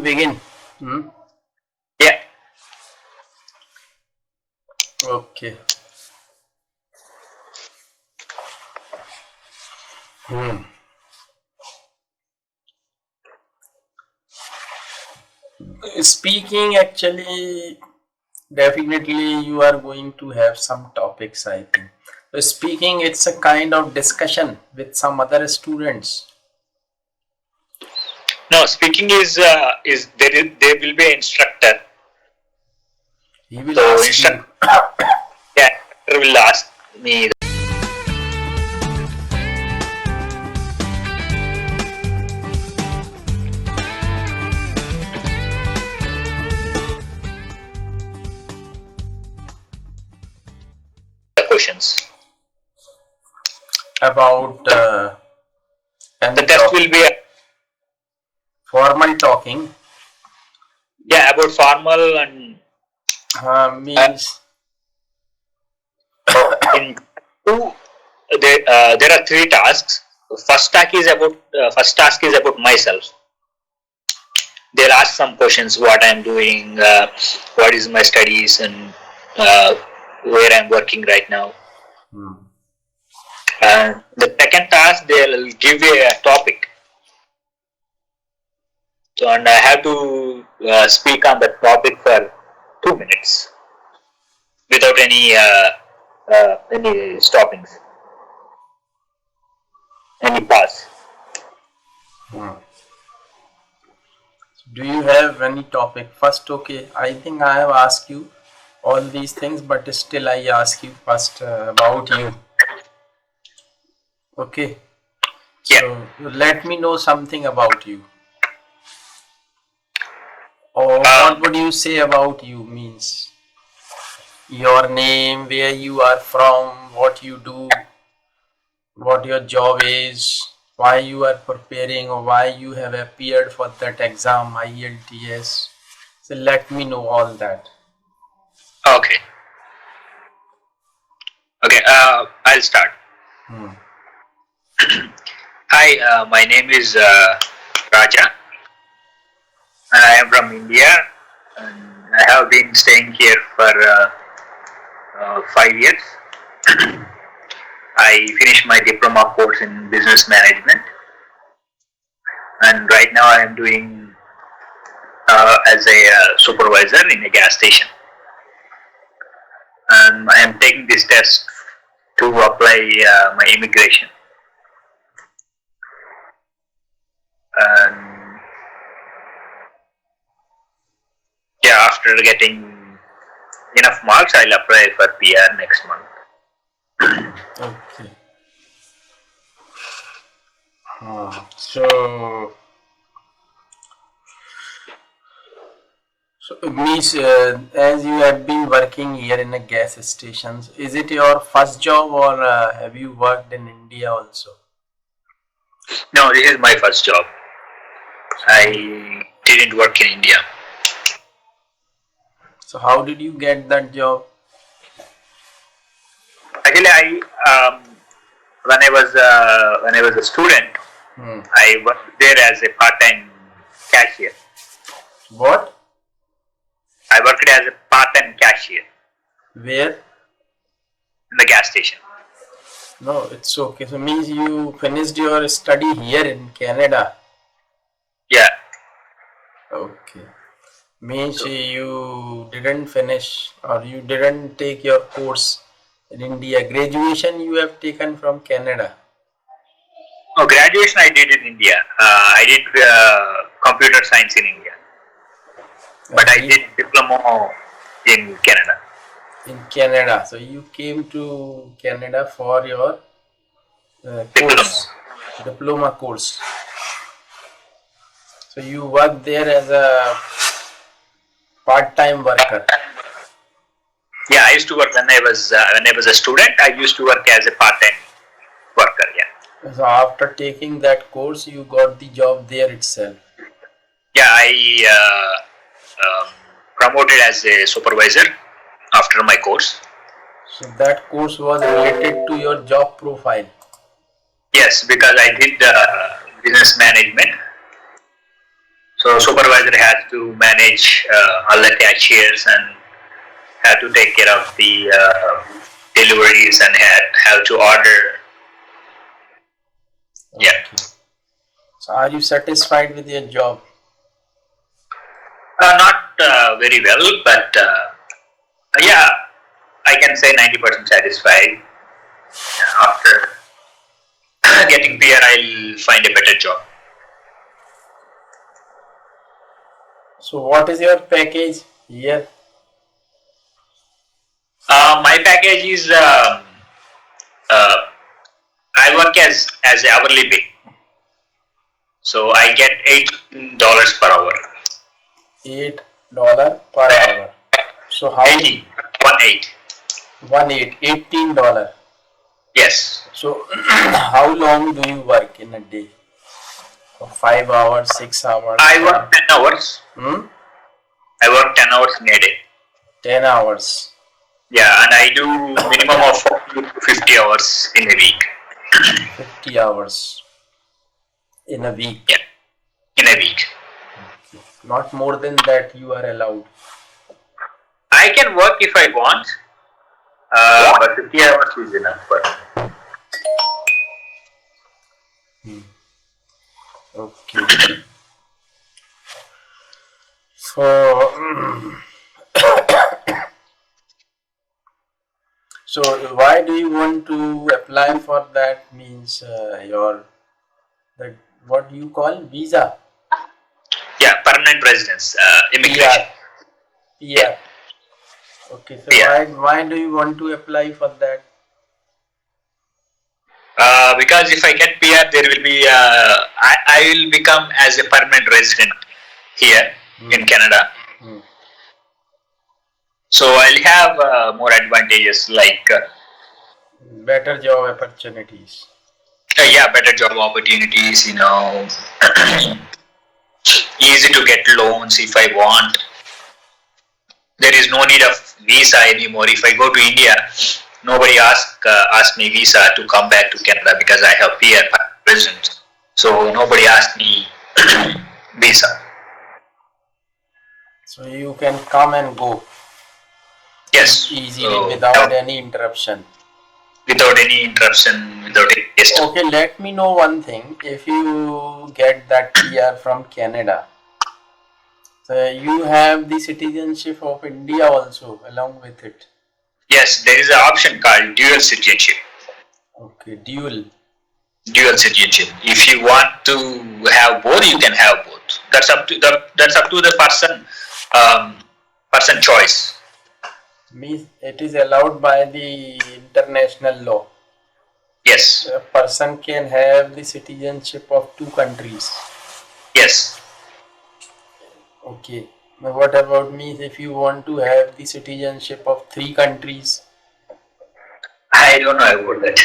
begin? Hmm? Yeah. Okay. Hmm. Speaking, actually, definitely you are going to have some topics, I think. So speaking, it's a kind of discussion with some other students. No, speaking is there will be an instructor. He will So ask you. instructor, yeah, instructor will ask me the questions. About The any test will be formal talking. about formal and Means in two. There are three tasks. First task is about myself. They'll ask some questions: what I'm doing, what is my studies, and uh, where I'm working right now. The second task, they'll give you a topic. So, and I have to speak on that topic for 2 minutes without any stoppings, any pause. do you have any topic? First, okay, I think I have asked you all these things, but still I ask you first about you. Okay, Yeah. so let me know something about you. Or what would you say about you? Means your name, where you are from, what you do, what your job is, why you are preparing, or why you have appeared for that exam, IELTS. So let me know all that. Okay. Okay. I'll start. Hi. My name is Raja. I am from India, and I have been staying here for 5 years. I finished my diploma course in business management, and right now I am doing as a supervisor in a gas station. And I am taking this test to apply my immigration. And yeah, after getting enough marks, I'll apply for PR next month. Okay. So it means as you have been working here in a gas stations, is it your first job or have you worked in India also? No, this is my first job. I didn't work in India. So how did you get that job? Actually, when I was a student, I worked there as a part-time cashier. What? I worked as a part-time cashier Where? in the gas station. No, it's okay. So means you finished your study here in Canada. Yeah. Okay. Means you didn't finish or you didn't take your course in India. Graduation you have taken from Canada. Oh, graduation I did in India. I did computer science in India, but I did diploma in Canada. In Canada. So you came to Canada for your course, diploma course. So you work there as a part-time worker. Yeah, I used to work when I was a student. I used to work as a part-time worker. Yeah. So after taking that course, you got the job there itself. Yeah, I promoted as a supervisor after my course. So that course was related to your job profile. Yes, because I did business management. So supervisor has to manage all the cashiers and have to take care of the deliveries and have to order. Yeah. Okay. So are you satisfied with your job? Not very well, but yeah, I can say 90% satisfied. After getting PR, I'll find a better job. So what is your package here? My package is I work as hourly pay, so I get $8 per hour. $8 per hour. So how 18. 18 $18. Yes. So how long do you work in a day? 5 hours, 6 hours? I work 10 hours. I work 10 hours in a day. 10 hours. Yeah, and I do minimum of 40 to 50 hours in a week. 50 hours in a week. Yeah, in a week. Not more than that you are allowed. I can work if I want, but 50 hours is enough for me. Okay. So why do you want to apply for that? Means what do you call visa? Yeah, permanent residence, immigration. PR. Okay, so why do you want to apply for that? Because if I get PR, there will be I will become as a permanent resident here in Canada. So I'll have more advantages like better job opportunities. Yeah, better job opportunities. Easy to get loans if I want. There is no need of visa anymore. If I go to India, nobody ask me visa to come back to Canada because I have PR residence. So nobody asked me visa. So you can come and go. Yes. Easily without any interruption. Without any test. Okay, let me know one thing. If you get that PR from Canada, so you have the citizenship of India also along with it. Yes, there is an option called dual citizenship. Okay, dual citizenship. If you want to have both, you can have both. That's up to the person choice. Means it is allowed by the international law. Yes. A person can have the citizenship of 2 countries. Yes. Okay. Now what about me if you want to have the citizenship of 3 countries? I don't know about that.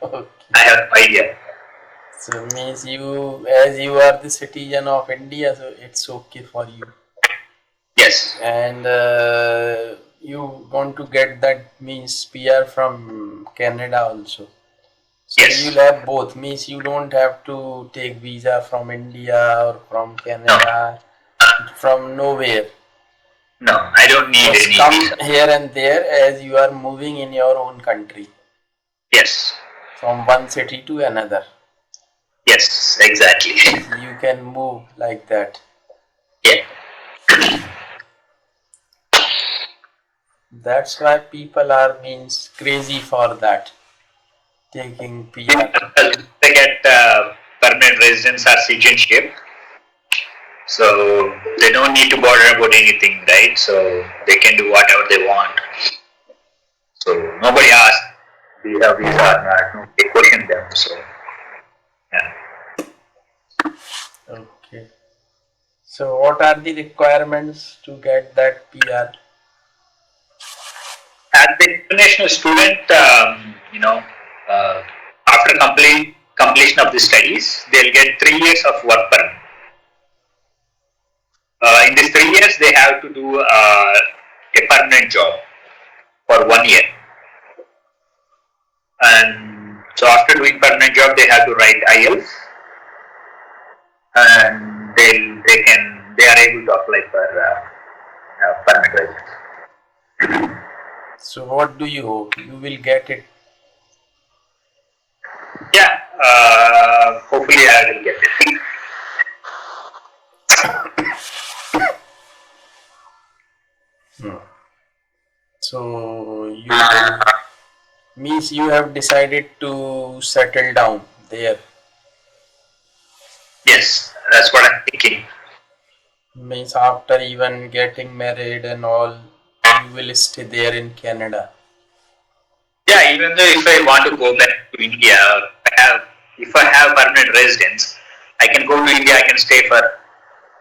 Okay. I have no idea. So means as you are the citizen of India, so it's okay for you. Yes. And you want to get that means PR from Canada also. So yes. You'll have both. Means you don't have to take visa from India or from Canada, from nowhere. No, I don't need just any come visa. Here and there as you are moving in your own country. Yes. From one city to another. Yes, exactly. You can move like that. Yeah. That's why people are means crazy for that. Taking PR. They get permanent residence or citizenship. So they don't need to bother about anything, right? So they can do whatever they want. So nobody asks, do you have visa or not? Nobody question them. So yeah. Okay. So what are the requirements to get that PR? As the international student, after completion of the studies, they'll get 3 years of work permit. In these 3 years, they have to do a permanent job for 1 year. And so after doing permanent job, they have to write IELTS and they are able to apply for permanent residence. So what do you hope? You will get it. Yeah, hopefully I will get it. So you means you have decided to settle down there. Yes, that's what I'm thinking. Means after even getting married and all, you will stay there in Canada. Yeah, even though if I want to go back to India, if I have permanent residence, I can go to India. I can stay for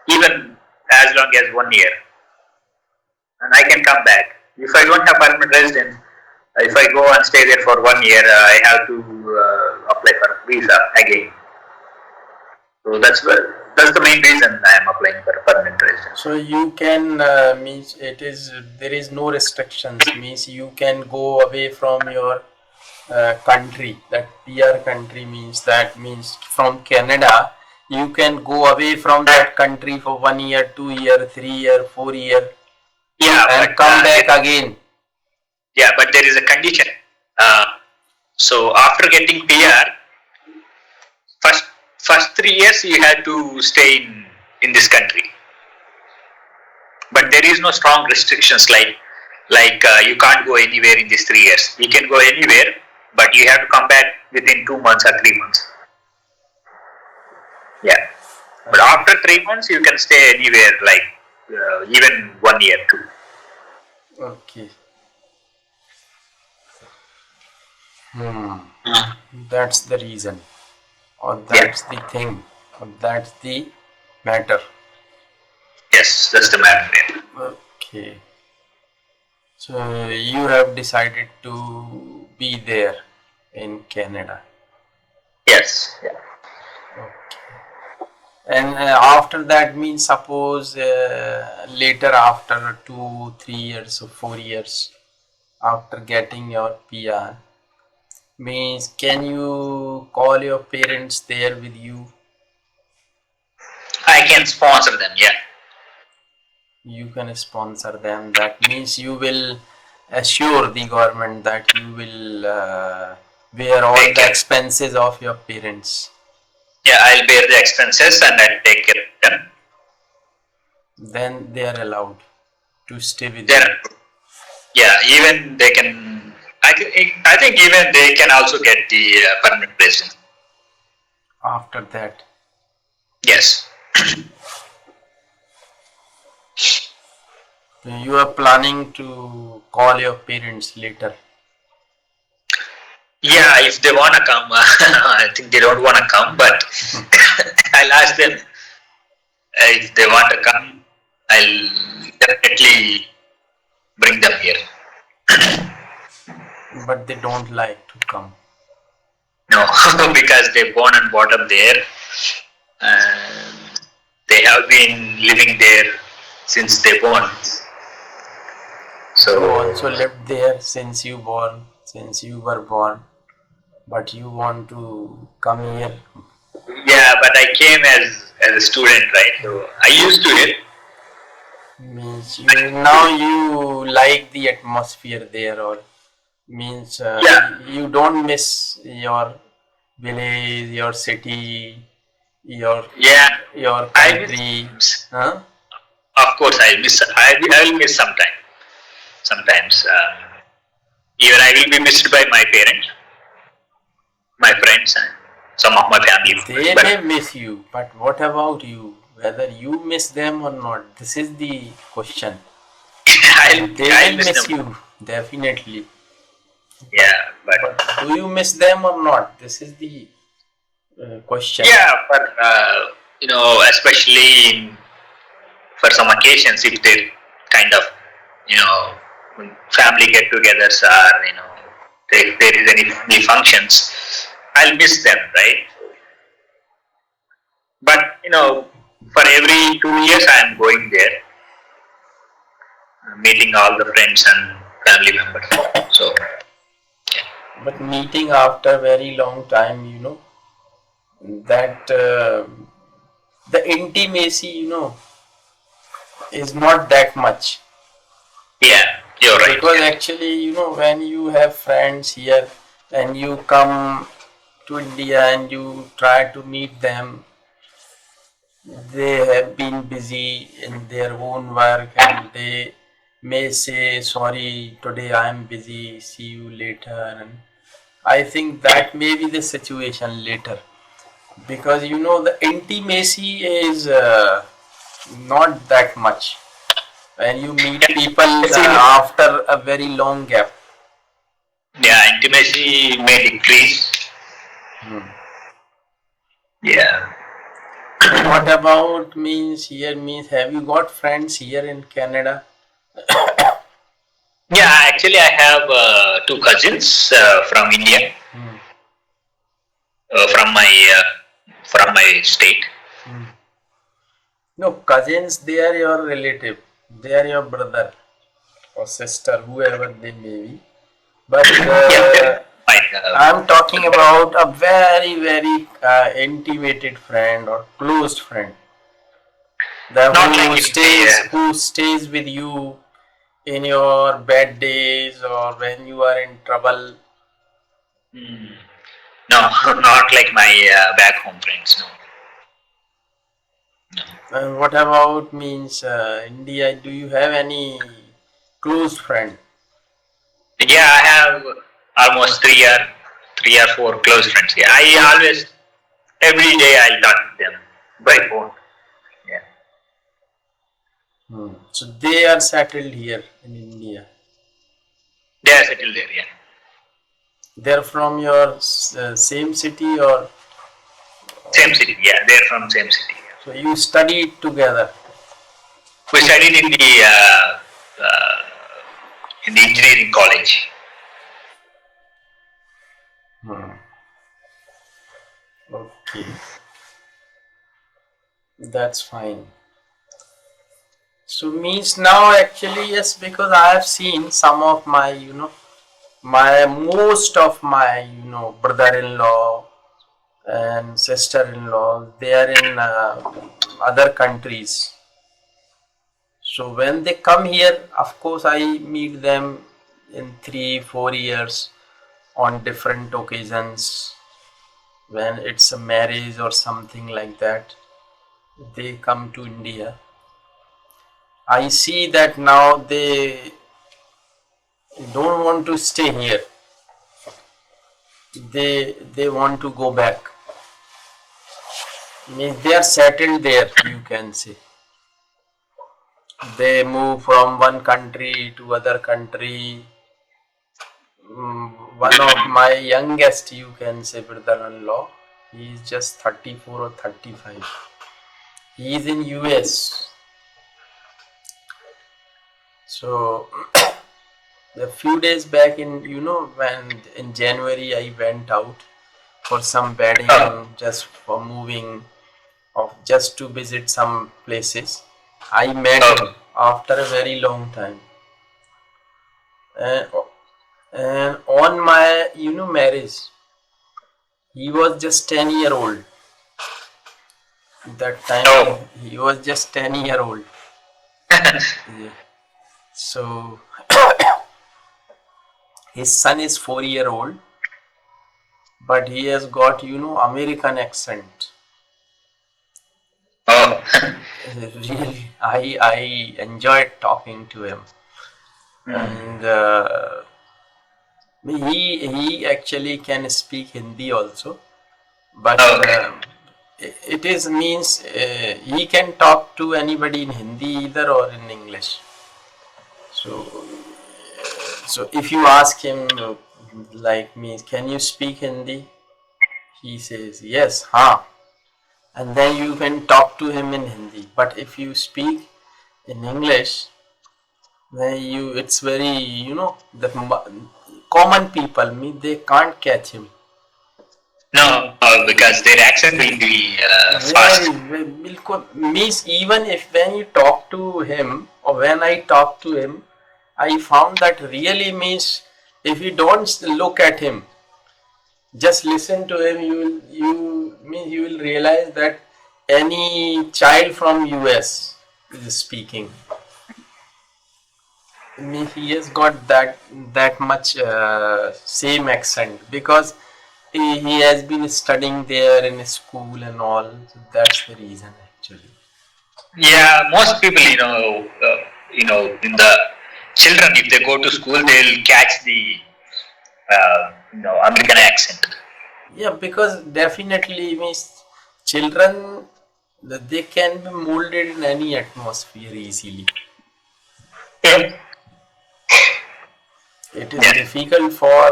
even as long as 1 year, and I can come back. If I don't have permanent residence, if I go and stay there for 1 year, I have to apply for visa again. So that's the main reason I am applying for a permanent residence. So you can means there is no restrictions. Means you can go away from your country. That PR country means from Canada. You can go away from that country for 1 year, 2 year, 3 year, 4 year, Yeah, and come back again. Yeah, but there is a condition. So after getting PR, first 3 years you have to stay in this country. But there is no strong restrictions like you can't go anywhere in these 3 years. You can go anywhere, but you have to come back within 2 months or 3 months. Yeah, but after 3 months you can stay anywhere, like even 1 year too. Okay. That's the reason, or that's the thing, or that's the matter. Yes, that's the matter. Okay. So you have decided to be there in Canada. Yes. Yeah. Okay. And after that means suppose later after 2, 3 years or 4 years after getting your PR, means can you call your parents there with you? I can sponsor them. Yeah. You can sponsor them. That means you will assure the government that you will bear all the expenses of your parents. Yeah, I'll bear the expenses and I'll take care of them. Then they are allowed to stay with Yeah. you. Yeah, even they can. I think even they can also get the permanent residence. After that. Yes. You are planning to call your parents later. Yeah, if they want to come, I think they don't want to come, but I'll ask them if they want to come. I'll definitely bring them here. But they don't like to come. No, because they're born and brought up there, and they have been living there since they born. So you also lived there since you were born, but you want to come here. yeah, but I came as a student, right? So I used to it. Means now you like the atmosphere there, or means you don't miss your village, your city, your country. Huh? Of course, I will miss sometimes. Even I will be missed by my parents, my friends, and some of my family. They may miss you, but what about you? Whether you miss them or not, this is the question. They will miss you, definitely. Yeah, but do you miss them or not? This is the question. Yeah, but especially for some occasions, if they kind of, family get-togethers or if there is any family functions, I'll miss them, right? But for every 2 years, I am going there, meeting all the friends and family members. So, yeah. But meeting after very long time, that the intimacy, is not that much. Yeah, you're right. Because actually, when you have friends here and you come to India and you try to meet them, they have been busy in their own work and they may say, sorry, today I am busy, see you later. And I think that may be the situation later, because the intimacy is not that much when you meet people after a very long gap. Yeah, intimacy may decrease. Yeah. What about means here means have you got friends here in Canada? Yeah, actually, I have two cousins from India, from my state. No, cousins, they are your relative, they are your brother or sister, whoever they may be. But Yeah, I'm talking about a very, very intimated friend or close friend. The not who like in stays who stays with you in your bad days or when you are in trouble. no, not like my back home friends. No. And what about means India? Do you have any close friend? Yeah, I have almost three or four close friends. Yeah, I always every day I'll talk to them by phone. Yeah, So they are settled here in India. they are settled there. Yeah, They're from your same city or same city. Yeah, they're from same city. Yeah. so you studied together. We studied in the engineering college. Okay, that's fine. So means now actually yes, because I have seen some of my my most of my brother-in-law and sister-in-law, they are in other countries. So when they come here, of course I meet them in 3 4 years on different occasions. When it's a marriage or something like that, they come to India. I see that now they don't want to stay here. They want to go back. Means they are settled there, you can say. They move from one country to other country. One of my youngest, you can say, brother-in-law, he is just 34 or 35. He is in US. So a few days back in when in January I went out for some bedding, just for moving, of just to visit some places. I met him after a very long time. And, and on my marriage, he was just 10-year old. That time he was just 10-year old. Yeah. So his son is 4-year old, but he has got American accent. Oh, Really, I enjoyed talking to him, and he actually can speak Hindi also, but it is means he can talk to anybody in Hindi either or in English. So if you ask him like me, can you speak Hindi? He says yes, huh? And then you can talk to him in Hindi. But if you speak in English, then it's very the common people they can't catch him. no, because their accent will be fast. Means even if when you talk to him or when I talk to him, I found that really means if you don't look at him, just listen to him, you will realize that any child from US is speaking. I mean, he has got that much same accent because he has been studying there in school and all. So that's the reason actually. Yeah, most people, in the children, if they go to school, they'll catch the American accent. Yeah, because definitely means children they can be molded in any atmosphere easily. Yeah. It is Yeah. difficult for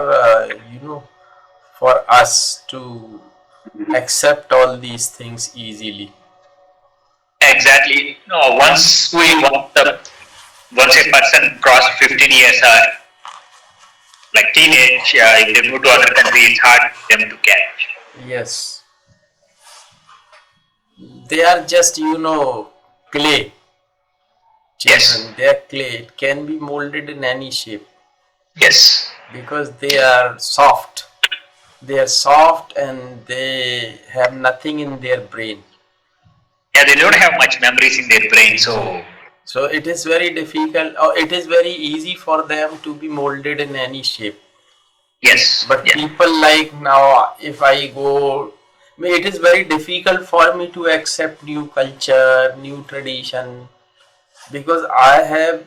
for us to accept all these things easily. Exactly. No, once a person cross 15 years, like teenage, if they move to other country, it's hard for them to catch. Yes, they are just clay. Yes. Children, they are clay. It can be molded in any shape Yes. because they are soft. They are soft and they have nothing in their brain. Yeah, they don't have much memories in their brain, so So it is very difficult, or it is very easy for them to be molded in any shape. yes. But Yeah. people like now, if I go, I mean, it is very difficult for me to accept new culture, new tradition, because I have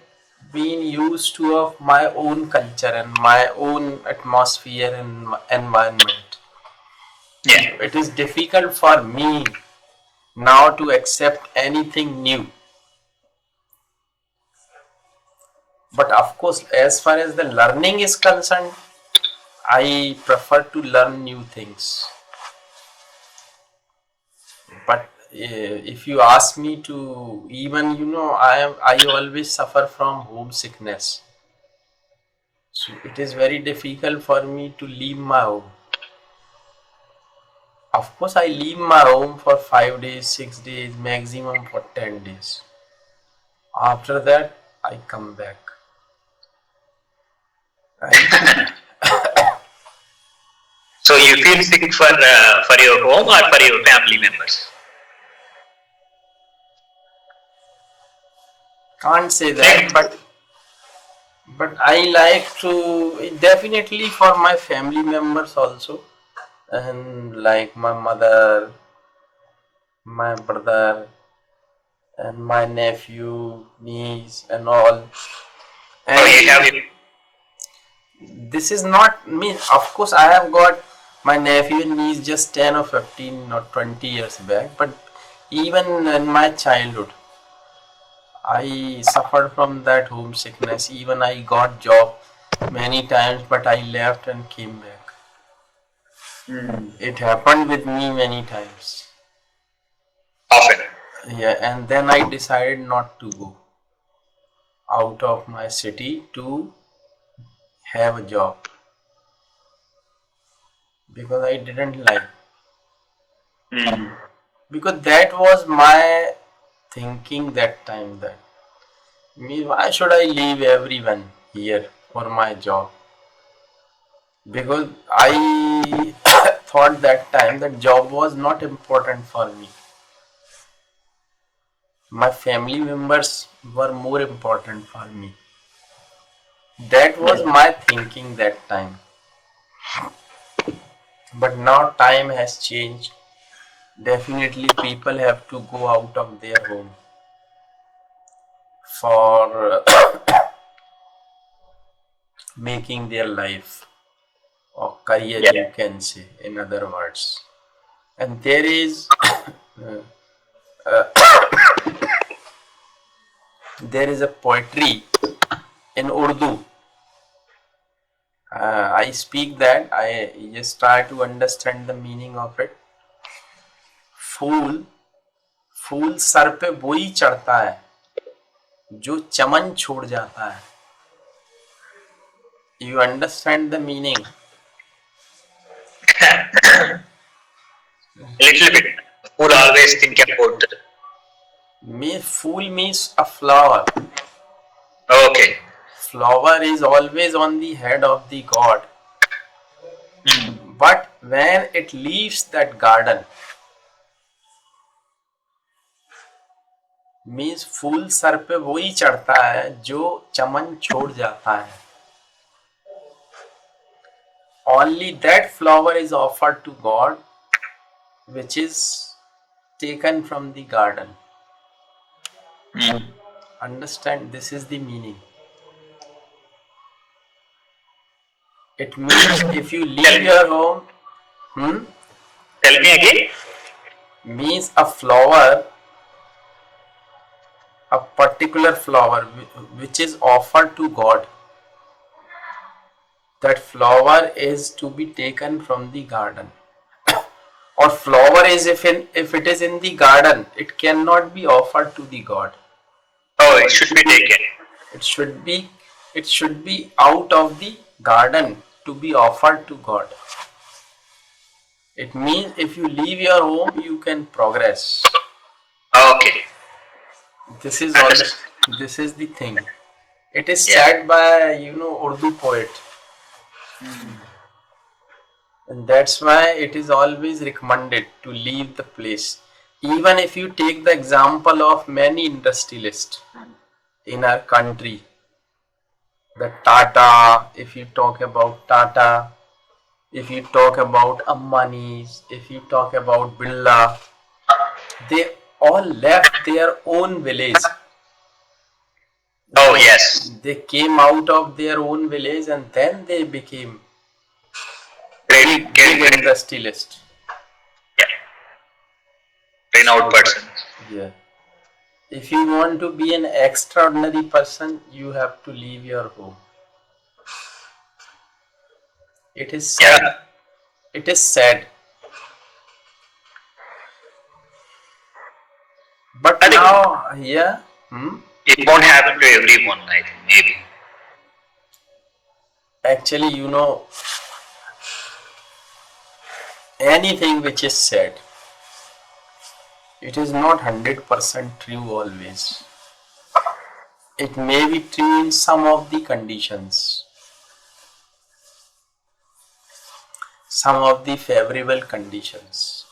been used to of my own culture and my own atmosphere and environment. Yeah. It is difficult for me now to accept anything new. But of course, as far as the learning is concerned, I prefer to learn new things. But if you ask me to, even I always suffer from homesickness. So it is very difficult for me to leave my home. Of course, I leave my home for 5 days, 6 days, maximum for 10 days. After that, I come back. And So you feel sick for your home or for your family members? can't say that, but I like to definitely for my family members also, and like my mother, my brother, and my nephew, niece, and all. Oh, you have And this is not me. Of course, I have got my nephew and niece just 10 or 15 or 20 years back, but even in my childhood, I suffered from that homesickness. Even I got job many times, but I left and came back. It happened with me many times. often. Yeah, and then I decided not to go out of my city to have a job because I didn't like. Mm. Because that was my thinking that time that me why should I leave everyone here for my job? Because I thought that time that job was not important for me. My family members were more important for me. That was my thinking that time. But now time has changed. Definitely people have to go out of their home for making their life or career, Yeah. you can say, in other words. And there is there is a poetry in Urdu. I speak that. I just try to understand the meaning of it. फूल फूल सर पे वही चढ़ता है जो चमन छोड़ जाता है. You understand the meaning? A little bit. Would always think about. Fool means a flower. Okay. Flower is always on the head of the god. But when it leaves that garden, means फूल सर पे वही चढ़ता है जो चमन छोड़ जाता है. Only that flower is offered to God which is taken from the garden. Understand, this is the meaning. It means if you leave your home, Tell me again. means a flower, a particular flower which is offered to God. That flower is to be taken from the garden. Or flower is if it is in the garden, it cannot be offered to the God. Oh, it should be taken. It should be out of the garden to be offered to God. It means if you leave your home, you can progress. Okay. This is the thing. It is said by Urdu poet, and that's why it is always recommended to leave the place. Even if you take the example of many industrialists in our country, the Tata, if you talk about Tata, if you talk about Ambani's, if you talk about Birla, they all left their own village. Oh, yes. They came out of their own village and then they became big industrialist. Yeah. Renowned person. Yeah. If you want to be an extraordinary person, you have to leave your home. It is sad. Yeah. It is sad. But I think now, yeah. it won't happen to everyone, I think, maybe. Actually, anything which is said, it is not 100% true always. It may be true in some of the conditions, some of the favorable conditions.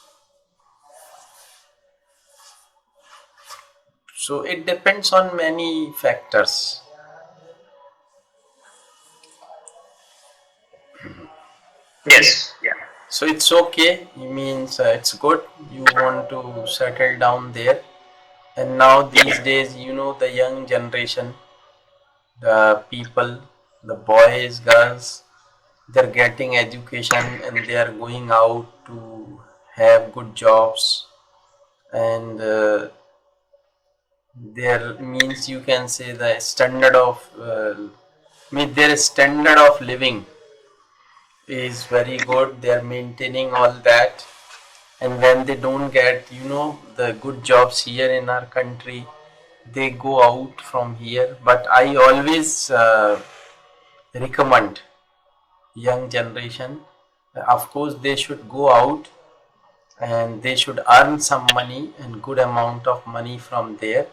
So it depends on many factors. Yes. Yeah. So it's okay. It means it's good. You want to settle down there. And now these days, the young generation, the people, the boys, girls, they're getting education and they are going out to have good jobs, and there means you can say the standard of their standard of living is very good. They are maintaining all that, and when they don't get the good jobs here in our country, they go out from here. But I always recommend young generation, of course they should go out and they should earn some money and good amount of money from there,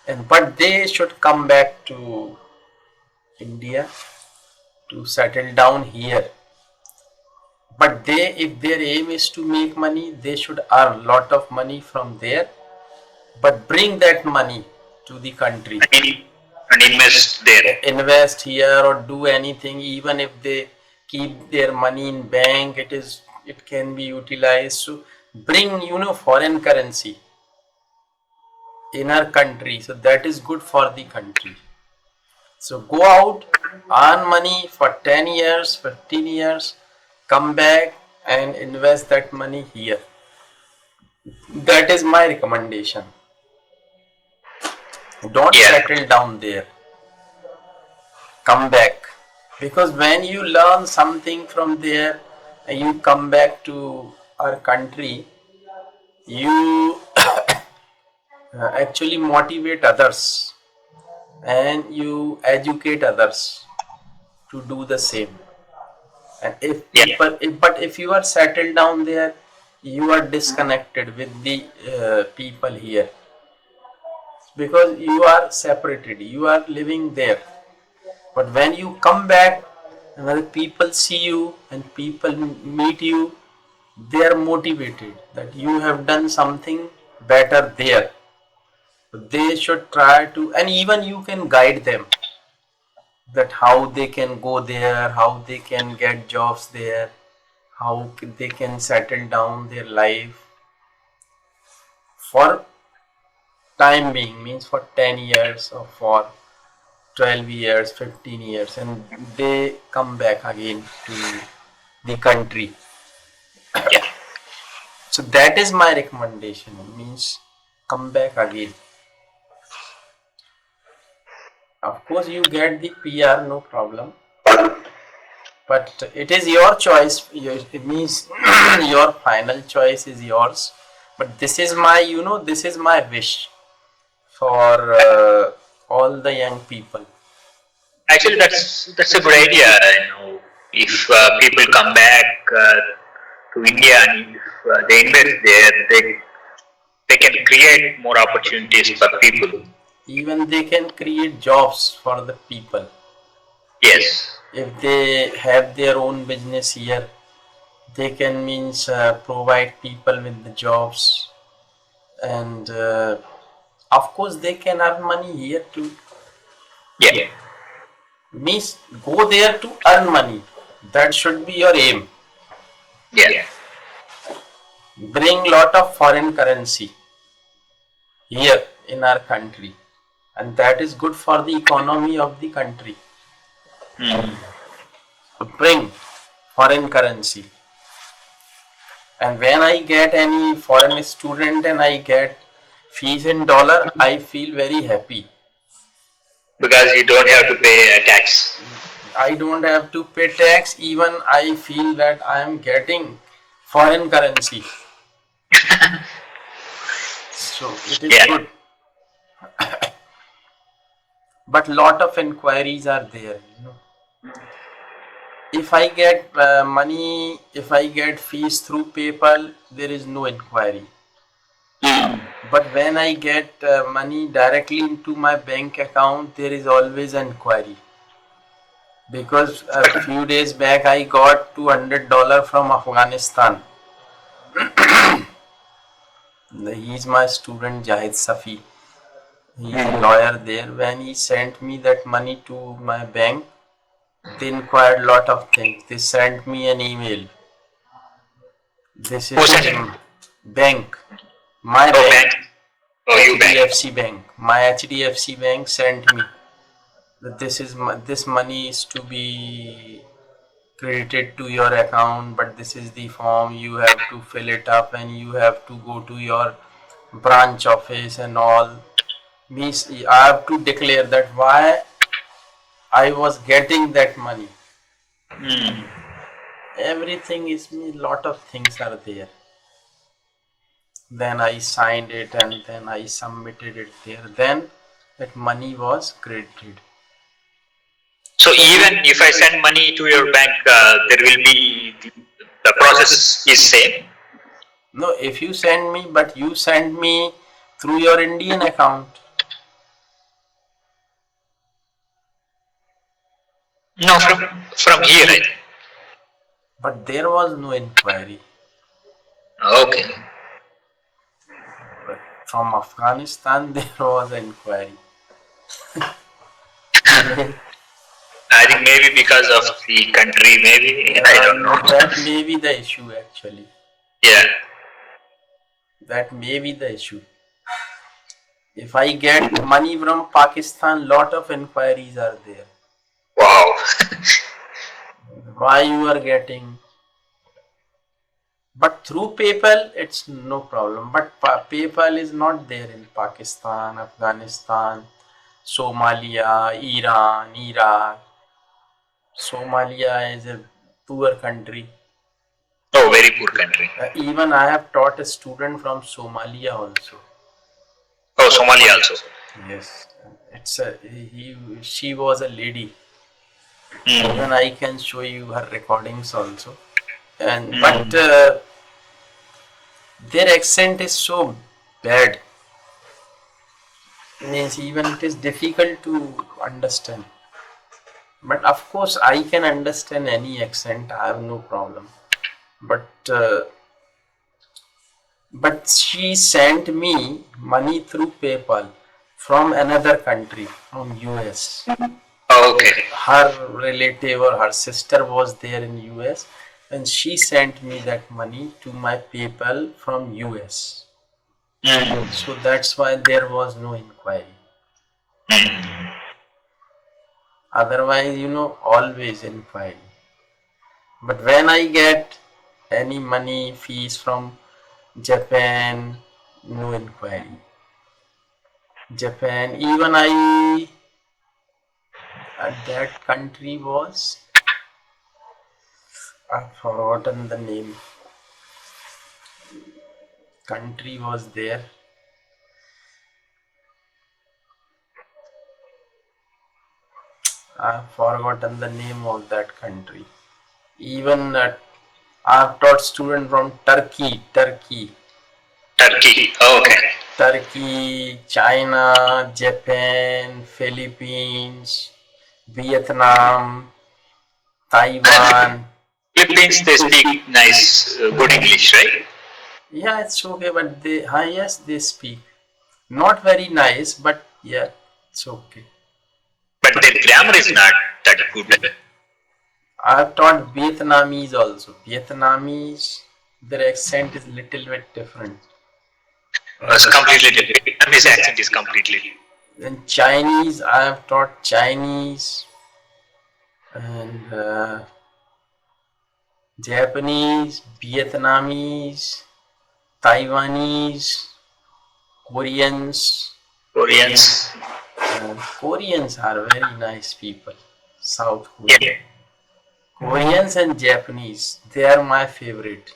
and but they should come back to India to settle down here. But if their aim is to make money, they should earn lot of money from there, but bring that money to the country and invest there. Invest here or do anything. Even if they keep their money in bank, it can be utilized. So bring foreign currency in our country, so that is good for the country. So go out, earn money for 10 years, 15 years, come back and invest that money here. That is my recommendation. Don't settle down there. Come back. Because when you learn something from there and you come back to our country, you actually motivate others and you educate others to do the same. And if you are settled down there, you are disconnected with the people here, because you are separated, you are living there. But when you come back and when people see you and people meet you, they are motivated that you have done something better there. They should try to, and even you can guide them that how they can go there, how they can get jobs there, how they can settle down their life for time being, means for 10 years or for 12 years, 15 years, and they come back again to the country. Yeah. So that is my recommendation, means come back again. Of course you get the PR, no problem, but it is your choice. It means your final choice is yours, but this is my, this is my wish for all the young people. Actually, that's a good idea. If people come back to India and if they invest there, they can create more opportunities for people. Even they can create jobs for the people. Yes. If they have their own business here, they can means provide people with the jobs, and of course they can earn money here too. Yeah. Means go there to earn money. That should be your aim. Yeah. Bring lot of foreign currency here in our country, and that is good for the economy of the country. Bring foreign currency, and when I get any foreign student and I get fees in dollar, I feel very happy. Because you don't have to pay a tax. I don't have to pay tax, even I feel that I am getting foreign currency. So it is good. But lot of inquiries are there. If I get money, if I get fees through PayPal, there is no inquiry. But when I get money directly into my bank account, there is always an inquiry. Because a few days back I got $200 from Afghanistan. He is my student Jahid Safi. He is a lawyer there. When he sent me that money to my bank, they inquired a lot of things. They sent me an email. This is bank. My bank. HDFC bank. My HDFC bank sent me that this money is to be credited to your account, but this is the form, you have to fill it up and you have to go to your branch office and all. Means I have to declare that why I was getting that money. Everything is me, lot of things are there. Then I signed it and then I submitted it there. Then that money was credited. So even if I send money to your bank, there will be the process is same. No, if you send me, but you send me through your Indian account. No, from here. I think. But there was no inquiry. Okay. But from Afghanistan, there was an inquiry. I think maybe because of the country, maybe I don't know. That may be the issue actually. Yeah. That may be the issue. If I get money from Pakistan, lot of inquiries are there. Wow. Why you are getting? But through PayPal, it's no problem. But PayPal is not there in Pakistan, Afghanistan, Somalia, Iran, Iraq. Somalia is a poor country. Oh, very poor country. Even I have taught a student from Somalia also. Oh, Somalia also. Yes, she was a lady. Even I can show you her recordings also. And but their accent is so bad. Means even it is difficult to understand. But of course I can understand any accent. I have no problem. But she sent me money through PayPal. from another country, from US. Okay. Her relative or her sister was there in US, and she sent me that money to my PayPal from US. So that's why there was no inquiry. Otherwise, always inquiry. But when I get any money fees from Japan, no inquiry. Japan, even that country was, I've forgotten the name. Country was there. I've forgotten the name of that country. Even I've taught students from Turkey, Okay. Turkey, China, Japan, Philippines, Vietnam, Taiwan. Philippines, they speak nice, good English, right? Yeah, it's okay, but yes, they speak. Not very nice, but yeah, it's okay. But their grammar is not that good. I've taught Vietnamese also. Vietnamese, their accent is little bit different. It's completely different. Vietnamese accent is completely. Then Chinese, I have taught Chinese and Japanese, Vietnamese, Taiwanese, Koreans. Koreans. Koreans are very nice people. South Korea. Yeah. Koreans and Japanese, they are my favorite.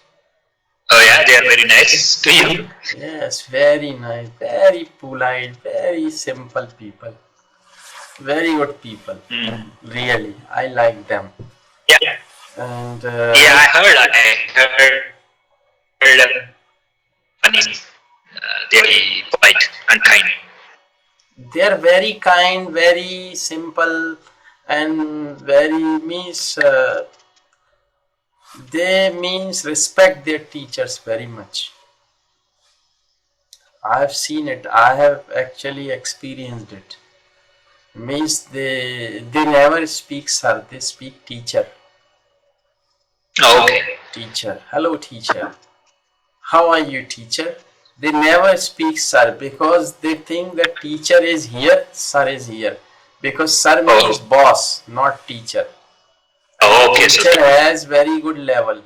Oh yeah, they are very nice to you. Yes, very nice, very polite, very simple people. Very good people. Really, I like them. Yeah. And Yeah, I heard funny. Very polite and kind. they are very kind, very simple, and very means they means respect their teachers very much. I have seen it. I have actually experienced it. Means they never speak sir. They speak teacher. Okay. Teacher. Hello teacher. How are you teacher? They never speak sir because they think that teacher is here, sir is here. Because sir means boss, not teacher. Okay. Teacher has very good level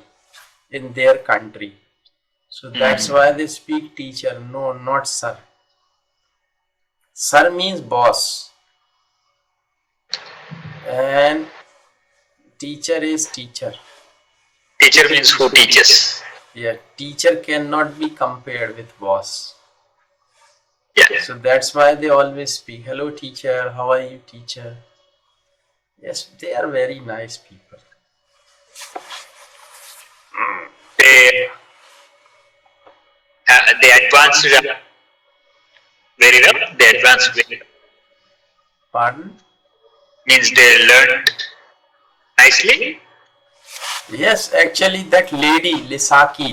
in their country. So that's why they speak teacher, no, not sir. Sir means boss. And teacher is teacher. Teacher means who teaches. Yeah, teacher cannot be compared with boss. Yeah. So that's why they always speak, hello teacher, how are you teacher? Yes, they are very nice people. They advanced very well. They advanced very well. Pardon? Means they learned nicely. Yes, actually that lady, Lisaki,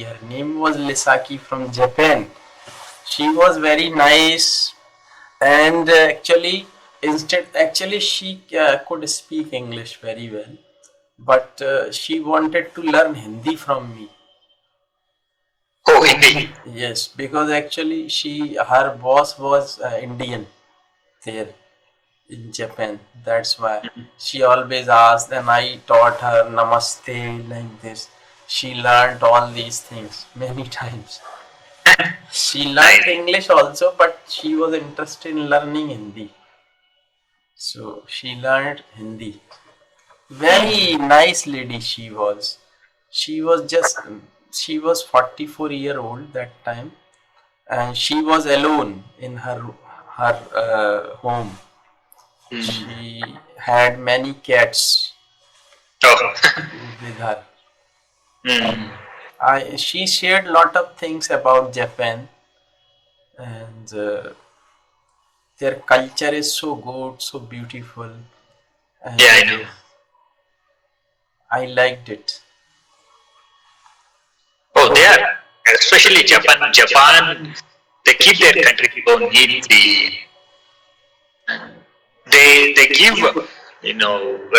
her name was Lisaki from Japan. She was very nice and actually she could speak English very well. But she wanted to learn Hindi from me. Oh, Hindi. Yes, because actually her boss was Indian there in Japan. That's why she always asked, and I taught her Namaste like this. She learned all these things many times. She learned English also, but she was interested in learning Hindi. So she learned Hindi. Very nice lady she was. She was just she was 44-year-old that time, and she was alone in her home. She had many cats with her. She shared lot of things about Japan, and their culture is so good, so beautiful, and Yeah, I know. I liked it. Oh, they are especially Japan. Japan they keep their country so neatly. They give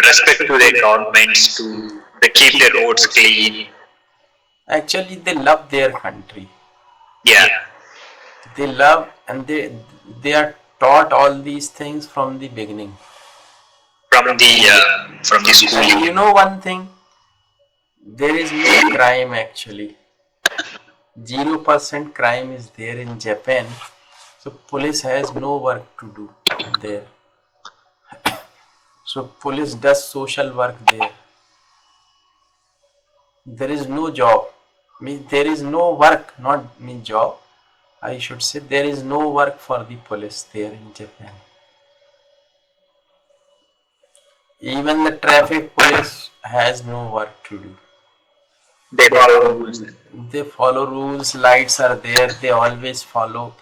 respect to their governments to they keep their roads clean. Actually, they love their country. Yeah, They love, and they are taught all these things from the beginning. from the And schooling. you know one thing, there is no crime actually. 0% crime is there in Japan. So police has no work to do there. So police does social work there. There is no job. Means there is no work, not mean job. I should say there is no work for the police there in Japan. Even the traffic police has no work to do. They follow rules. They follow rules, lights are there, they always follow.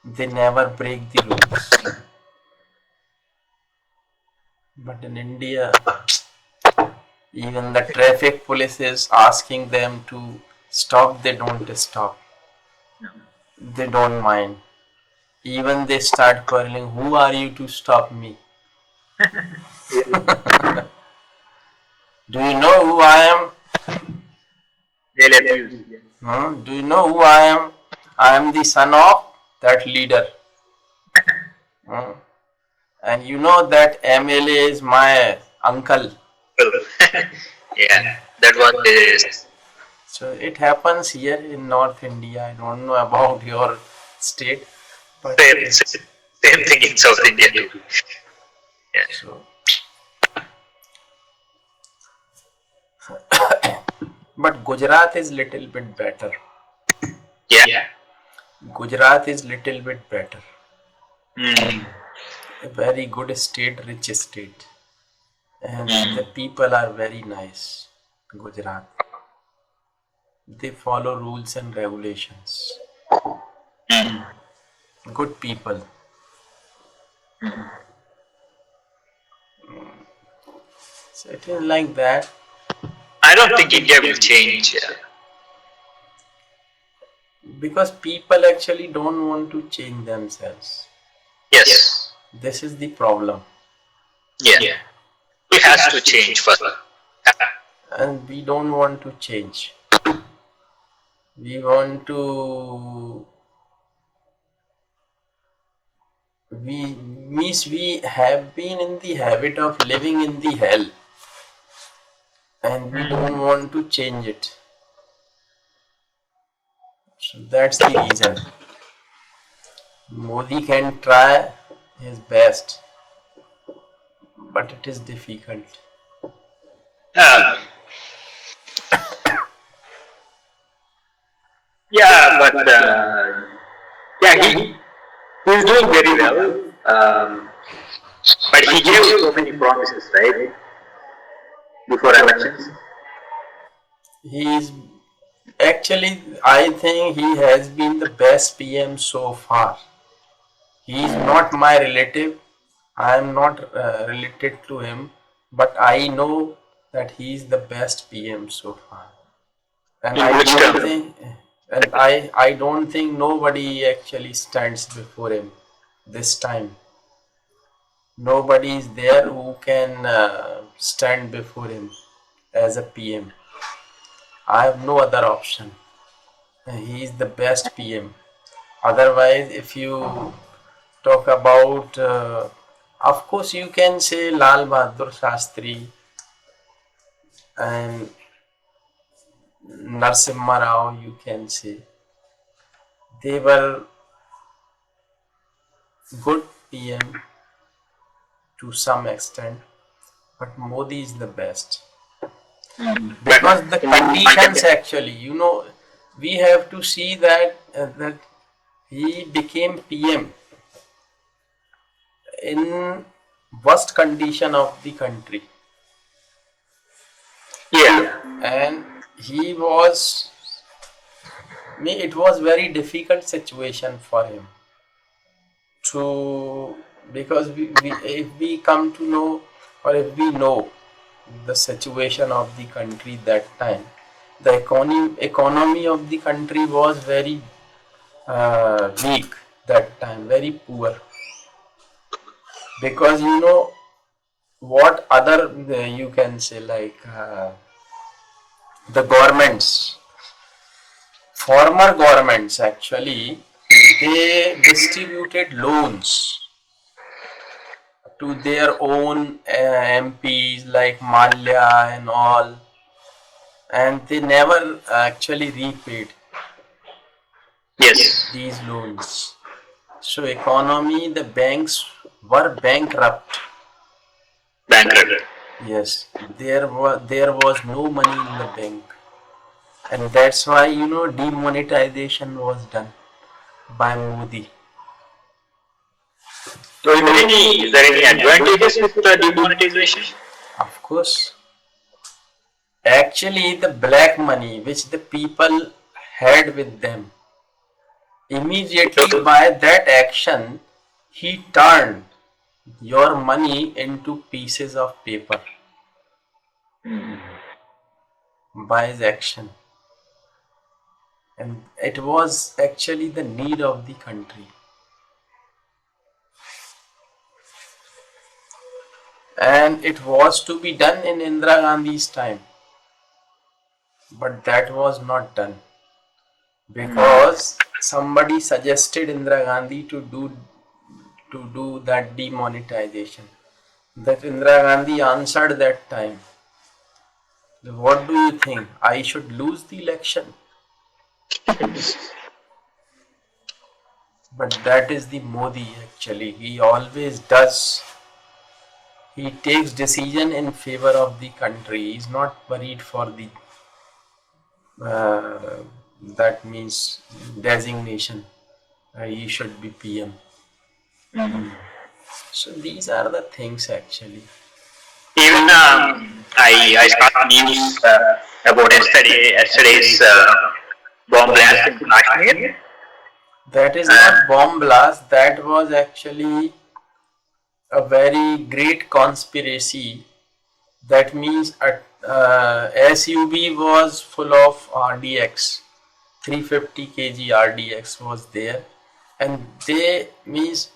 They never break the rules. But in India, even the traffic police is asking them to stop, they don't stop. They don't mind. Even they start quarreling, who are you to stop me? Do you know who I am? They'll abuse. Do you know who I am? I am the son of that leader. And you know that MLA is my uncle. Yeah, that was this. So it happens here in North India. I don't know about your state, but Same thing in South India too. Yeah. so. But Gujarat is little bit better. Yeah. Gujarat is little bit better. Mm. A very good state, rich state, and the people are very nice. Gujarat. They follow rules and regulations. Mm. Good people. So it is like that. I don't think India will change. Because people actually don't want to change themselves. Yes. This is the problem. Yeah. It has to change first. And we don't want to change. We want to. We have been in the habit of living in the hell. And we don't want to change it. So that's the reason. Modi can try his best, but it is difficult. Yeah, but he's doing very well. But he gave so many promises, right? Before elections. He's actually, I think he has been the best PM so far. He is not my relative. I am not related to him, but I know that he is the best PM so far. And I don't think nobody actually stands before him this time. Nobody is there who can stand before him as a PM. I have no other option. He is the best PM. Otherwise, if you talk about, of course, you can say Lal Bahadur Shastri and Narasimha Rao, you can say. They were good PM to some extent, but Modi is the best. Because the conditions actually, we have to see that he became PM in worst condition of the country. Yeah. And it was very difficult situation for him to, because if we come to know, or if we know the situation of the country that time, the economy of the country was very weak that time, very poor. Because you know what other you can say, like the governments, former governments actually, they distributed loans to their own MPs like Malia and all, and they never actually repaid Yes. these loans. So economy, the banks were bankrupt. Bankrupt. Yes, there was no money in the bank, and that's why demonetization was done by Modi. So is there any advantages with the demonetization? Of course, actually the black money which the people had with them, immediately by that action, he turned your money into pieces of paper by his action. And it was actually the need of the country. And it was to be done in Indira Gandhi's time. But that was not done. Because somebody suggested Indira Gandhi to do that demonetization. That Indira Gandhi answered that time. What do you think? I should lose the election? But that is the Modi actually. He always does. He takes decision in favor of the country. He's not worried for the uh, that means designation. He should be PM. So these are the things actually. Even I saw news about yesterday's bomb blast in Kashmir. That is not bomb blast. That was actually a very great conspiracy. That means a SUV was full of RDX, 350 kg RDX was there, and they means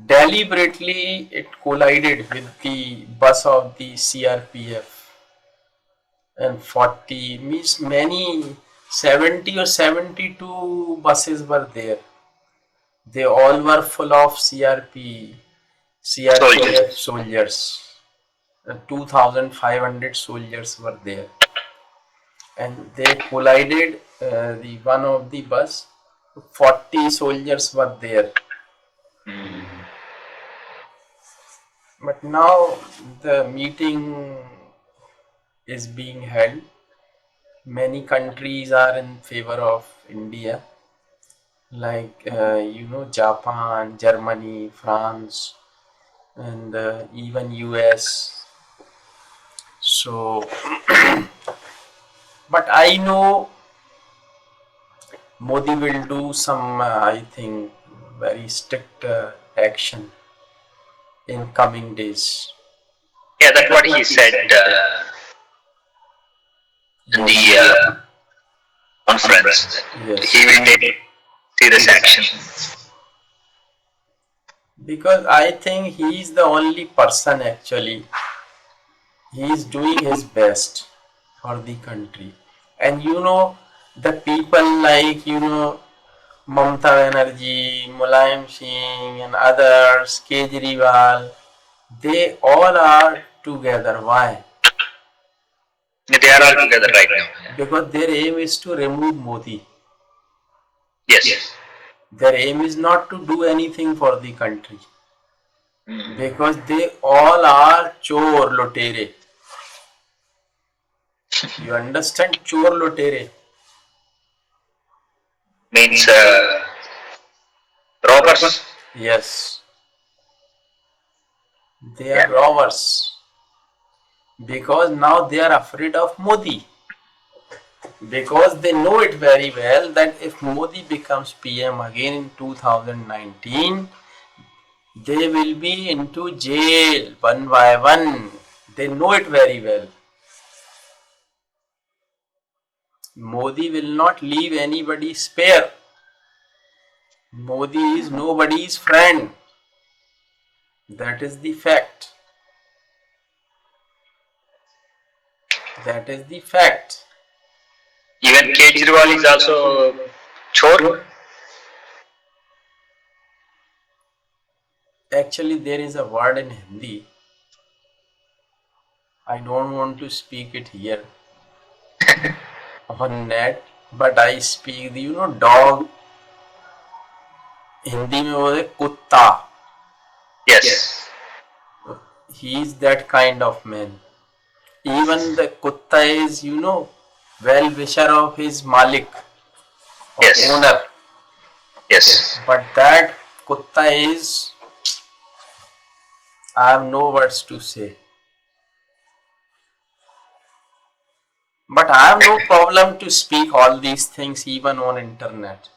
deliberately it collided with the bus of the CRPF, and 40 means many 70 or 72 buses were there. They all were full of CRPF soldiers. 2,500 soldiers were there, and they collided the one of the bus. 40 soldiers were there. But now the meeting is being held. Many countries are in favor of India, like Japan, Germany, France, and even US. So, but I know Modi will do some, I think, very strict action in coming days. Yeah, that's what he said in the conference. Yes. He will take serious action. Because I think he is the only person actually. He is doing his best for the country. And the people like, Mamata Banerjee, Mulayam Singh and others, Kejriwal, they all are together. Why? They are all together right now. Because their aim is to remove Modi. Yes. Their aim is not to do anything for the country. Because they all are chor lotere. You understand chor lotere? Means robbers. Yes. They are robbers. Because now they are afraid of Modi. Because they know it very well that if Modi becomes PM again in 2019, they will be into jail one by one. They know it very well. Modi will not leave anybody spare. Modi is nobody's friend. That is the fact. That is the fact. Even Kejriwal is also chore. Actually, there is a word in Hindi. I don't want to speak it here on net, but I speak the dog. Hindi में बोले कुत्ता. Yes. He is that kind of man. Even the kutta is, well-wisher of his malik, or Yes. owner. Yes. But that kutta is, I have no words to say. But I have no problem to speak all these things even on internet.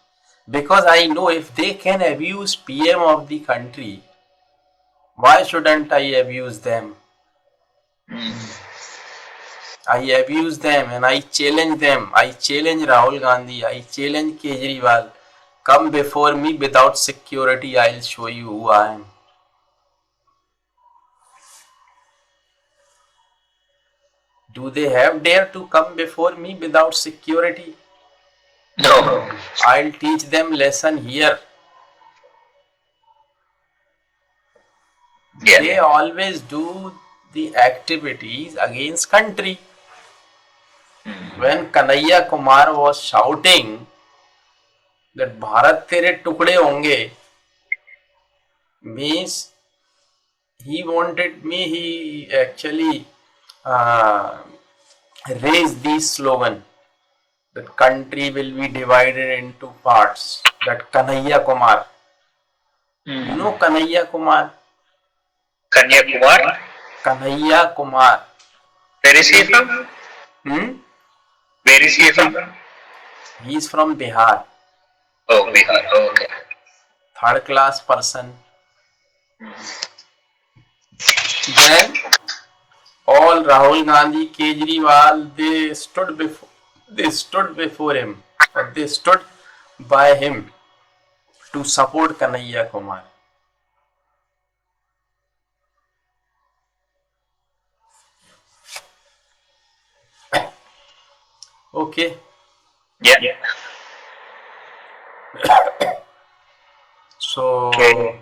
Because I know if they can abuse PM of the country, why shouldn't I abuse them? I abuse them and I challenge them. I challenge Rahul Gandhi. I challenge Kejriwal. Come before me without security. I'll show you who I am. Do they have dare to come before me without security? No. I'll teach them lesson here. Yeah. They always do the activities against country. When Kanhaiya Kumar was shouting that Bharat tere tukde honge, means he wanted me, he actually raised this slogan that country will be divided into parts. That Kanhaiya Kumar. You know Kanhaiya Kumar? Kanyakumar. Kanhaiya Kumar. Where is he from? Where is he from? He is from Bihar. Oh, Bihar. Oh, okay. Third class person. Then all Rahul Gandhi, Kejriwal, they stood before him, or they stood by him to support Kanhaiya Kumar. Okay. Yeah. So Okay.